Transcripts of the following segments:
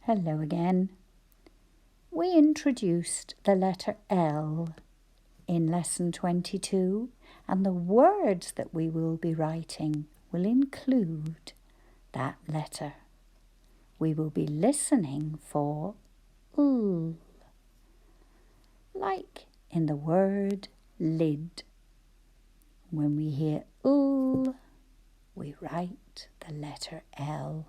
Hello again. We introduced the letter L in lesson 22, and the words that we will be writing will include that letter. We will be listening for L, like in the word lid. When we hear L, we write the letter L.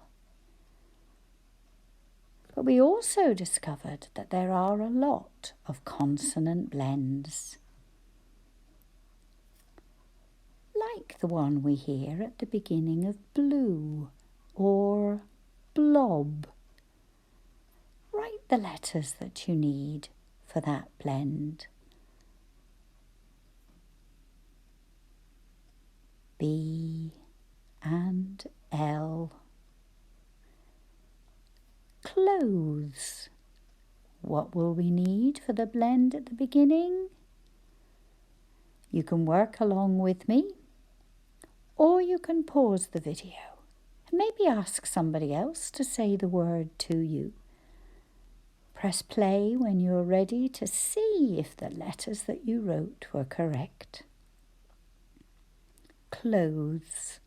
But we also discovered that there are a lot of consonant blends, like the one we hear at the beginning of blue or blob. Write the letters that you need for that blend. B and L. Clothes. What will we need for the blend at the beginning? You can work along with me, or you can pause the video and maybe ask somebody else to say the word to you. Press play when you're ready to see if the letters that you wrote were correct. Clothes.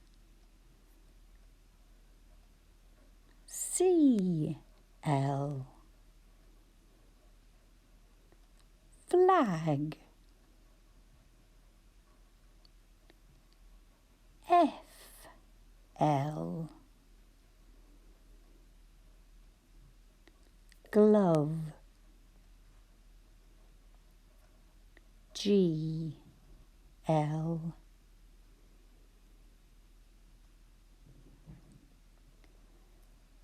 C-L. Flag. F-L. Glove. G-L.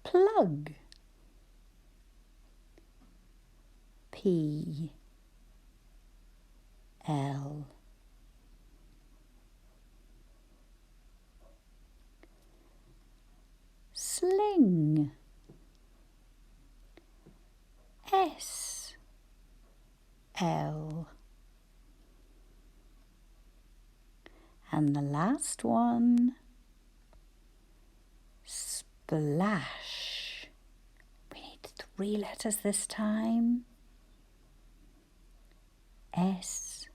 Plug. P-L. Sling. S-L. And the last one, splash. We need 3 letters this time. S-P-L.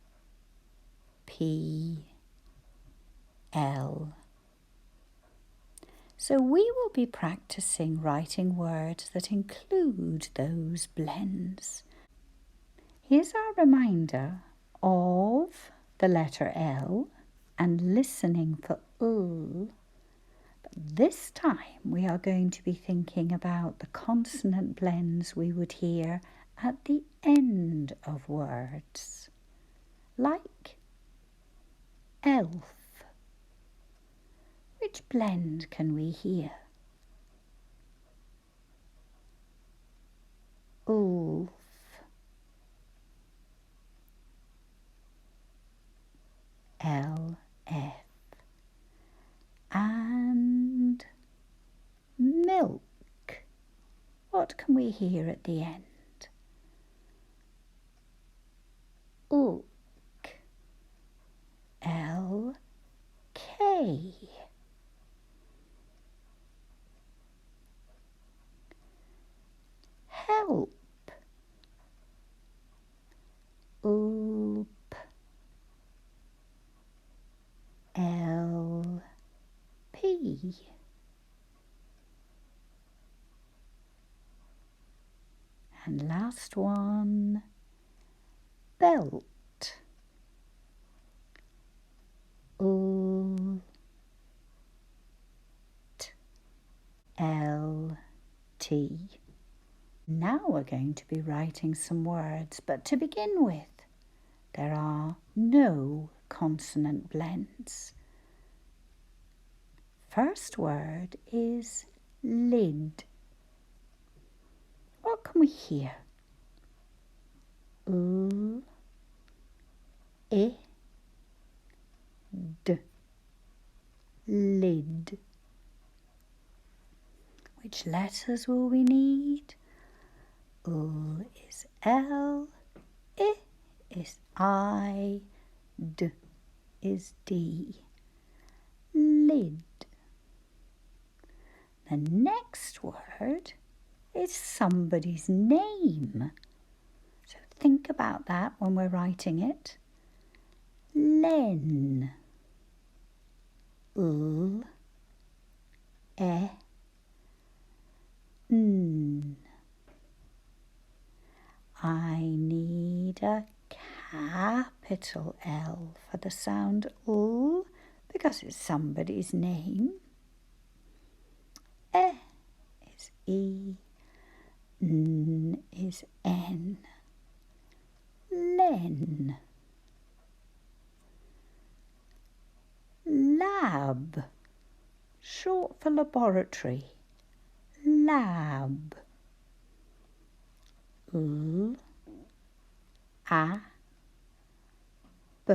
So we will be practicing writing words that include those blends. Here's our reminder of the letter L and listening for L. But this time we are going to be thinking about the consonant blends we would hear at the end of words, like elf. Which blend can we hear? Ulf. L-F. And milk. What can we hear at the end? Ulk. L-K. Help. Ulp. L-P. And last one, belt. Ult. L-T. Now we're going to be writing some words, but to begin with, there are no consonant blends. First word is lid. What can we hear? L, I, D. Lid. Which letters will we need? L is L, I is I, D is D. Lid. The next word is somebody's name. So think about that when we're writing it. Len. L. E. N. I need a capital L for the sound L because it's somebody's name. E is E. N is N. Len. Lab. Short for laboratory. Lab. L. A. B.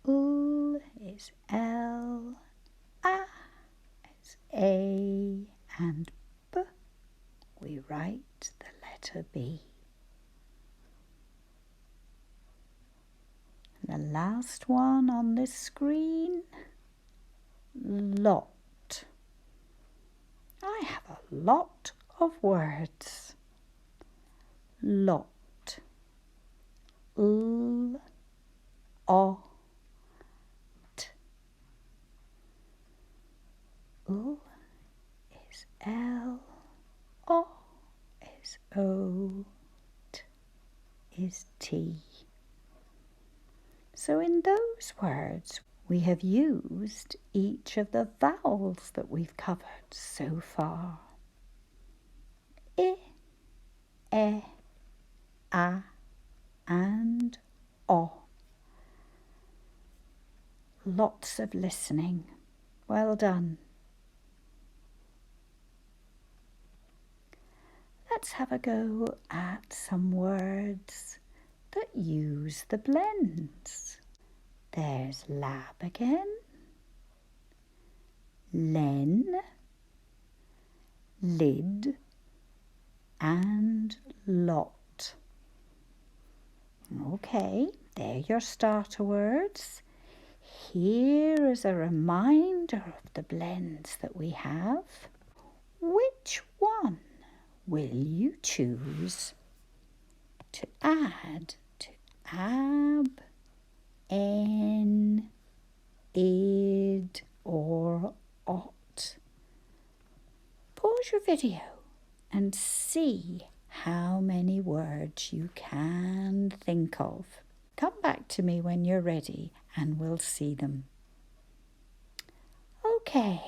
L is L. A is A. And B. We write the letter B. The last one on this screen, lot. I have a lot of words. Lot. L. O. T. L is L. O is O. T is T. So in those words, we have used each of the vowels that we've covered so far. I, E, A, and O. Lots of listening. Well done. Let's have a go at some words that use the blends. There's lab again, len, lid, and lot. Okay, they're your starter words. Here is a reminder of the blends that we have. Which one will you choose to add to ab, en, id, or ot? Pause your video and see how many words you can think of. Come back to me when you're ready and we'll see them. Okay.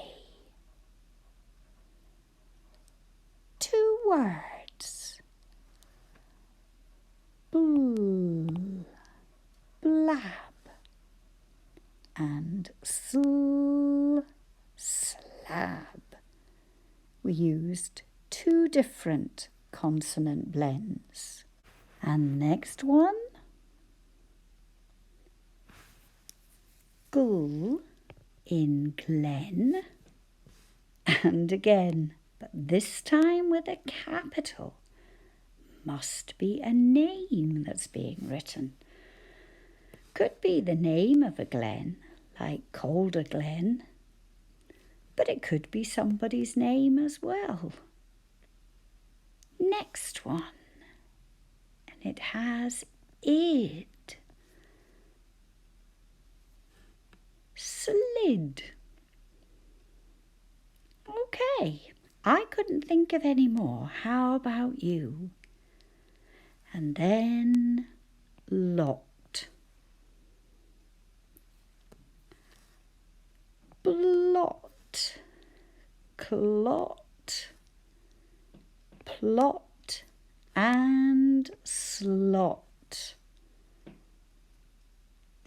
2 words. Blab, and slab. We used 2 different consonant blends. And next one, gl in glen, and again, but this time with a capital. Must be a name that's being written. Could be the name of a glen, like Calder Glen, but it could be somebody's name as well. Next one, and it has id. Slid. Okay, I couldn't think of any more. How about you? And then lot. Blot. Clot. Plot. And slot.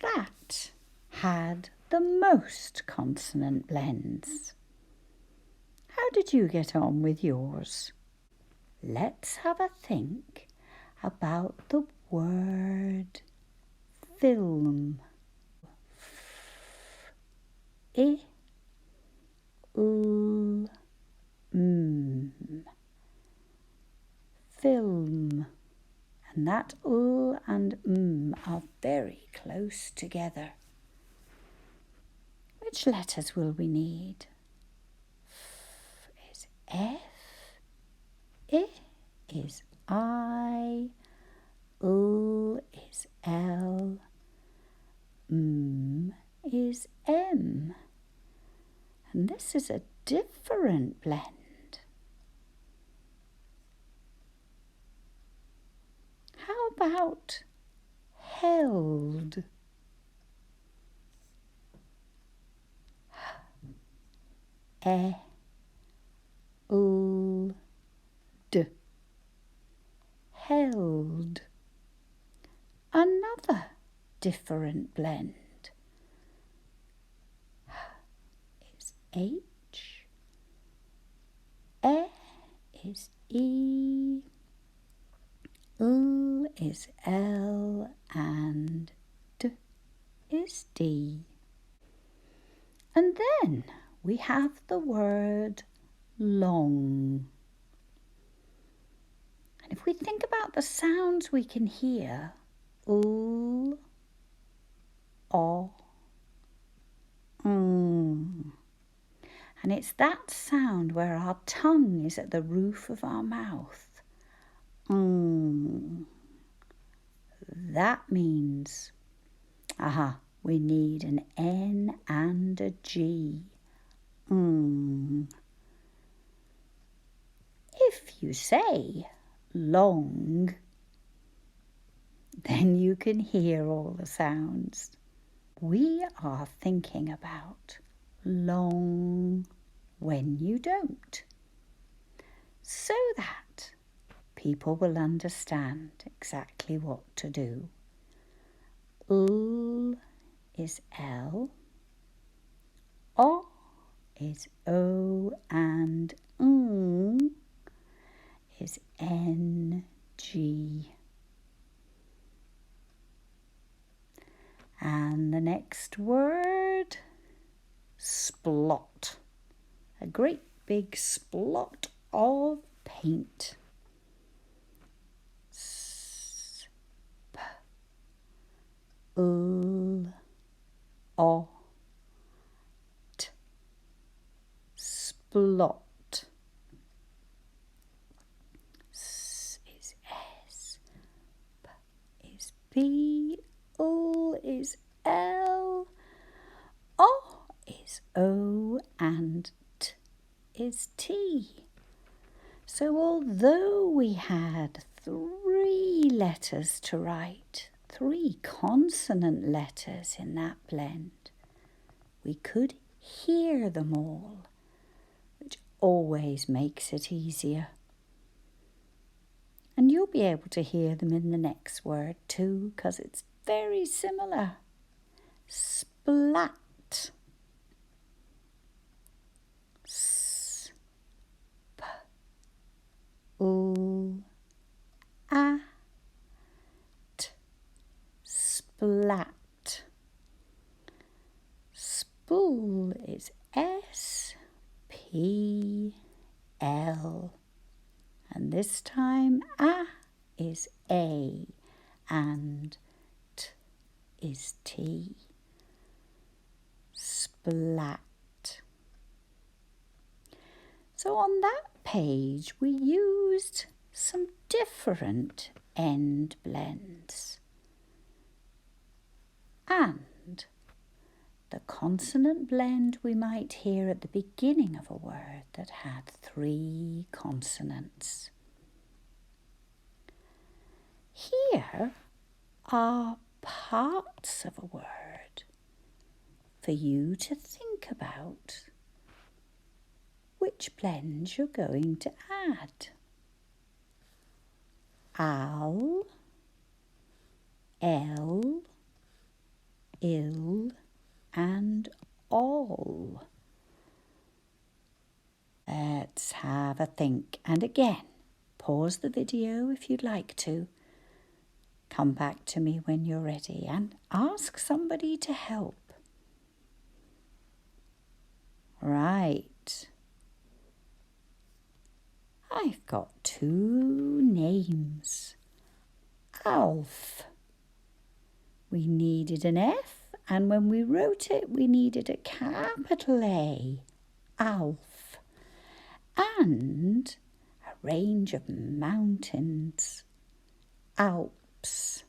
That had the most consonant blends. How did you get on with yours? Let's have a think about the word film. I, l, m. Film. And that l and m are very close together. Which letters will we need? this is a different blend. How about held? Held. Held. Another different blend. Is H. Is E. L is L and D is D. And then we have the word long. And if we think about the sounds we can hear, L, O, And it's that sound where our tongue is at the roof of our mouth. That means, we need an N and a G. If you say long, then you can hear all the sounds. We are thinking about long when you don't, so that people will understand exactly what to do. L is L, O is O, and is N, G. And the next word, splot. A great big splot of paint. L, O, T. Splot. S is S. P is B. L is L. O is O, and T is T. So although we had 3 letters to write, 3 consonant letters in that blend, we could hear them all, which always makes it easier. And you'll be able to hear them in the next word too, because it's very similar. Splat. S, P, L, A, T. Splat. Spool is S, P, L. And this time A is A and T is T. Splat. So on that page we used some different end blends. And the consonant blend we might hear at the beginning of a word that had 3 consonants. Here are parts of a word for you to think about which blends you're going to add. Al, L, ill, and all. Let's have a think. And again, pause the video if you'd like to. Come back to me when you're ready and ask somebody to help. Right. I've got 2 names. Alf. We needed an F, and when we wrote it, we needed a capital A. Alf. And a range of mountains. Alps.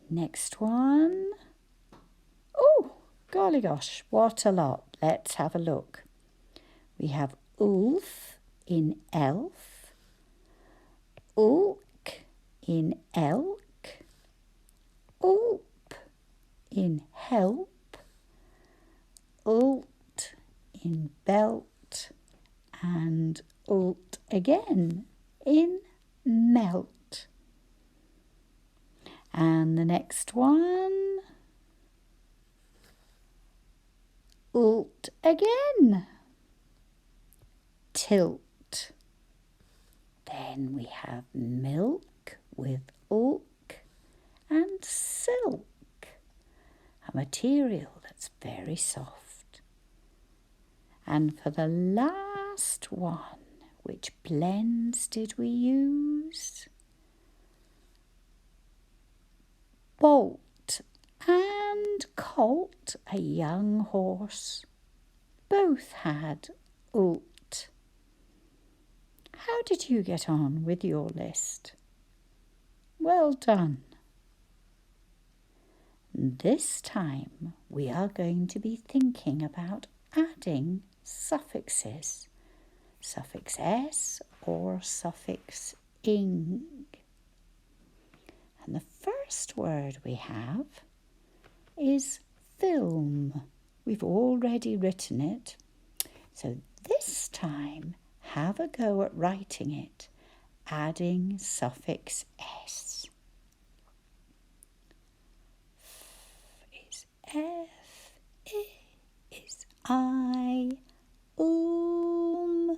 Next one. Oh, Golly gosh, what a lot. Let's have a look. We have ulf in elf, ulk in elk, ulp in help, ult in belt, and ult again in melt. And the next one, ult again, tilt. Then we have milk with ulk and silk, a material that's very soft. And for the last one, which blends did we use? Bolt and colt, a young horse, both had ult. How did you get on with your list? Well done. This time we are going to be thinking about adding suffixes, suffix s or suffix ing. And the first word we have is film. We've already written it, so this time have a go at writing it, adding suffix s. F is F, I is I,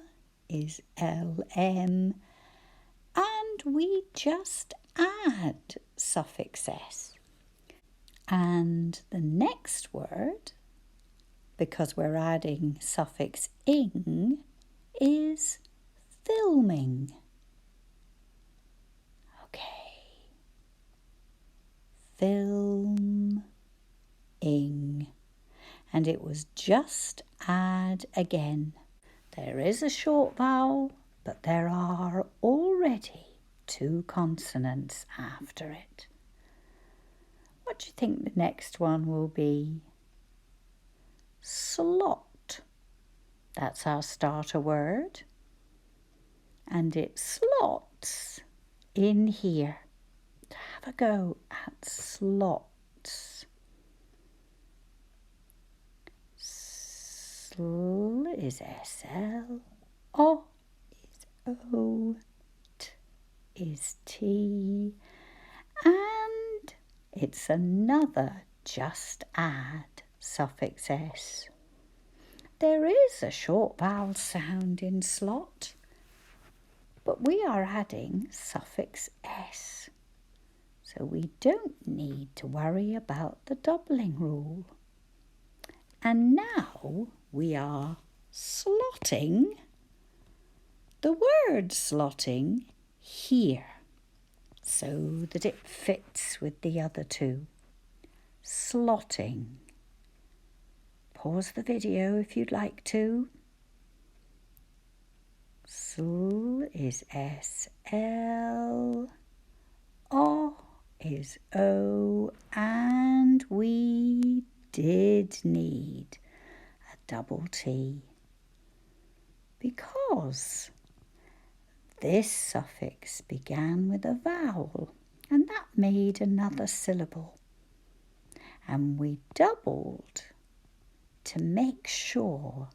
is LM, and we just add suffix s. And the next word, because we're adding suffix ing, is filming. Okay. Filming. And it was just add again. There is a short vowel, but there are already 2 consonants after it. What do you think the next one will be? Slot. That's our starter word. And it slots in here. Have a go at slots. Sl is SL, O is O, T is T, and it's another just add suffix s. There is a short vowel sound in slot, but we are adding suffix s, so we don't need to worry about the doubling rule. And now we are slotting the word slotting here so that it fits with the other 2. Slotting. Pause the video if you'd like to. Sl is SL, O is O, and we did need a double T because this suffix began with a vowel and that made another syllable, and we doubled to make sure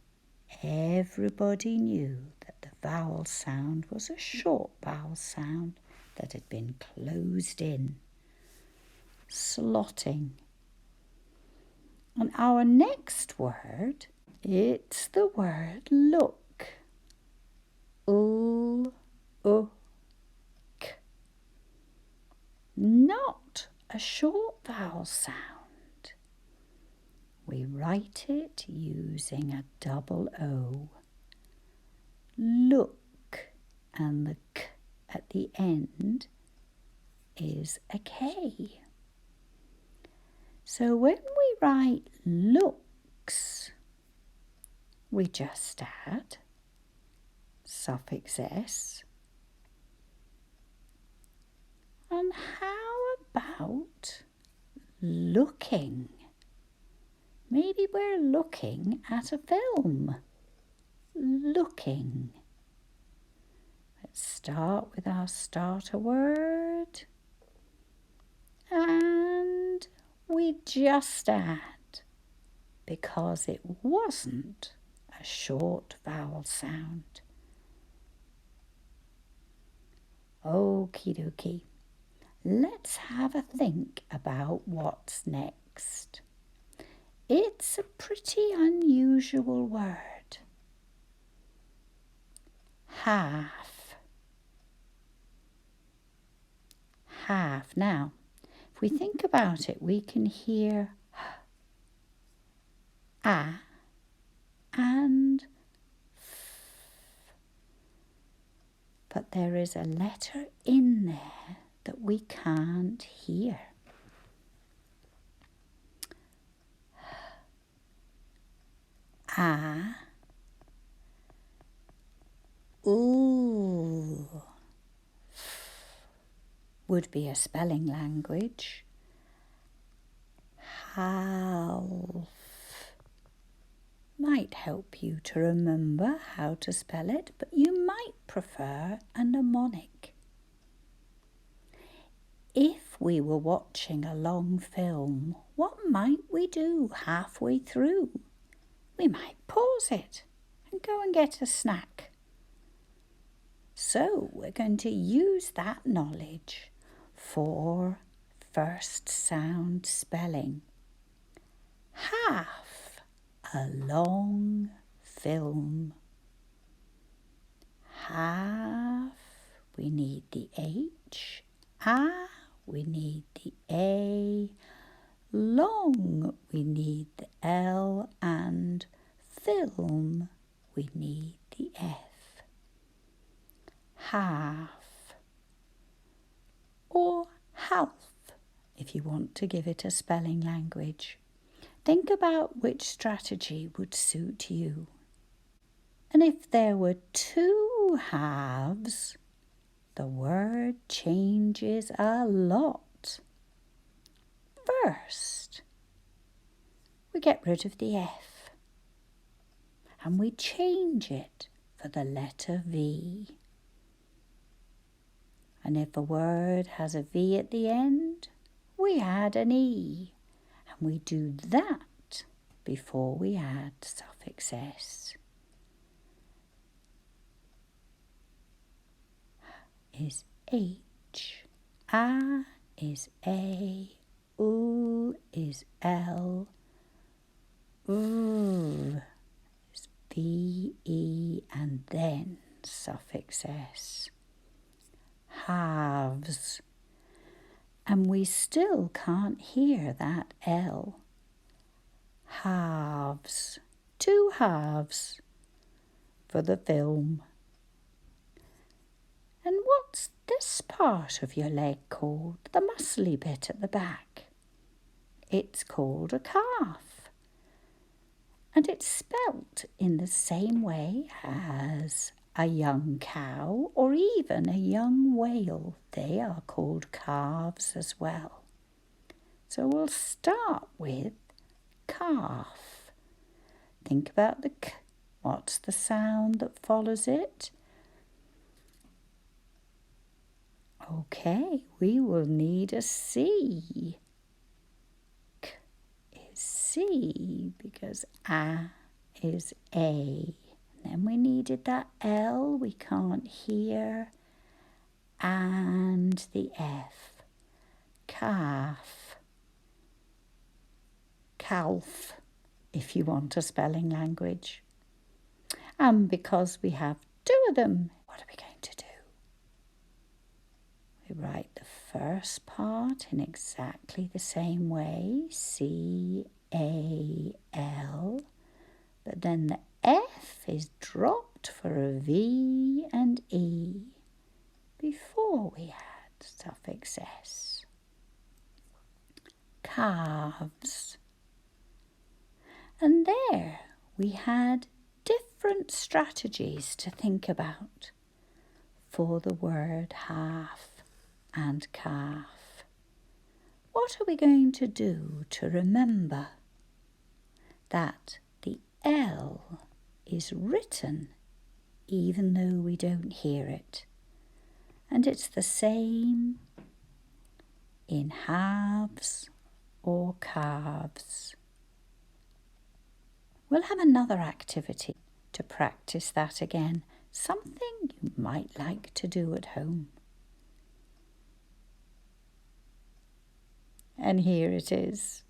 everybody knew that the vowel sound was a short vowel sound that had been closed in. Slotting. And our next word, it's the word look. K. Not a short vowel sound. We write it using a double O. Look, and the K at the end is a K. So when we write looks, we just add suffix s. And how about looking? Maybe we're looking at a film. Looking. Let's start with our starter word. And we just add, because it wasn't a short vowel sound. Okie dokie. Let's have a think about what's next. It's a pretty unusual word. Half. Half. Now, if we think about it, we can hear a and f. But there is a letter in there that we can't hear. A. Ooh. Would be a spelling language. Half. Might help you to remember how to spell it, but you might prefer a mnemonic. If we were watching a long film, what might we do halfway through? We might pause it and go and get a snack. So we're going to use that knowledge for first sound spelling. Half a long film. Half, we need the H. We need the A. Long, we need the L. And film, we need the F. Half. Or half, if you want to give it a spelling language. Think about which strategy would suit you. And if there were two halves, the word changes a lot. First, we get rid of the F and we change it for the letter V. And if a word has a V at the end, we add an E. And we do that before we add suffix S. Is H, A is A, U is L, V is V, E, and then suffix S. Halves. And we still can't hear that L. Halves. Two halves for the film. And what's this part of your leg called? The muscly bit at the back. It's called a calf. And it's spelt in the same way as a young cow or even a young whale. They are called calves as well. So we'll start with calf. Think about the k. What's the sound that follows it? Okay, we will need a C. K is C because A is A. Then we needed that L we can't hear. And the F. Calf. Calf, if you want a spelling language. And because we have two of them, what are we going to do? We write the first part in exactly the same way, C-A-L, but then the F is dropped for a V and E before we add suffix S. Calves. And there we had different strategies to think about for the word half and calf. What are we going to do to remember? that the L is written even though we don't hear it. And it's the same in halves or calves. We'll have another activity to practice that again, something you might like to do at home. And here it is.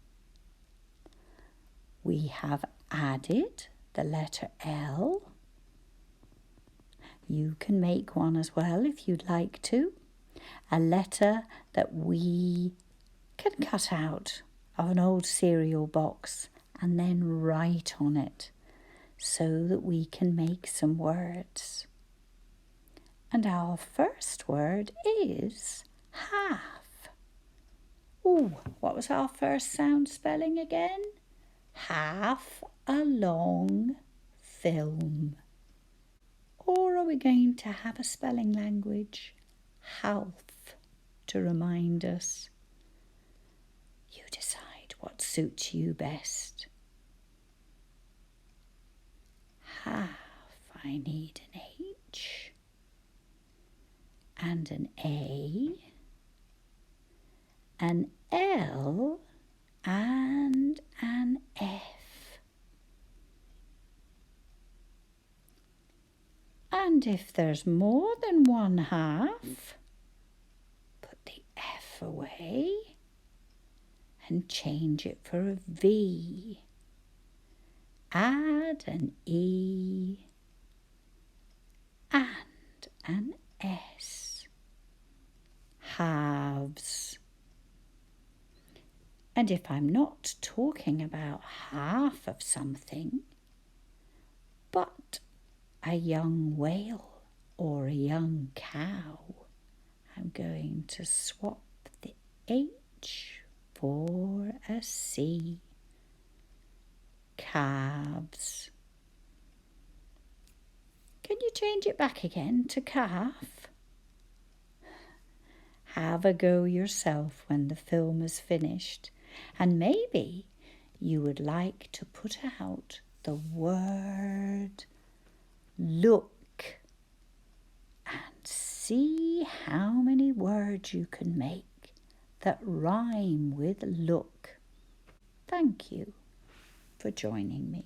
We have added the letter L. You can make one as well if you'd like to. A letter that we can cut out of an old cereal box and then write on it so that we can make some words. And our first word is half. Oh, what was our first sound spelling again? Half a long film. Or are we going to have a spelling language? Half, to remind us. You decide what suits you best. Half, I need an H and an A, an L and an F. And if there's more than one half, put the F away and change it for a V. Add an E and an S. Halves. And if I'm not talking about half of something, but a young whale or a young cow, I'm going to swap the H for a C. Calves. Can you change it back again to calf? Have a go yourself when the film is finished, and maybe you would like to put out the word look and see how many words you can make that rhyme with look. Thank you for joining me.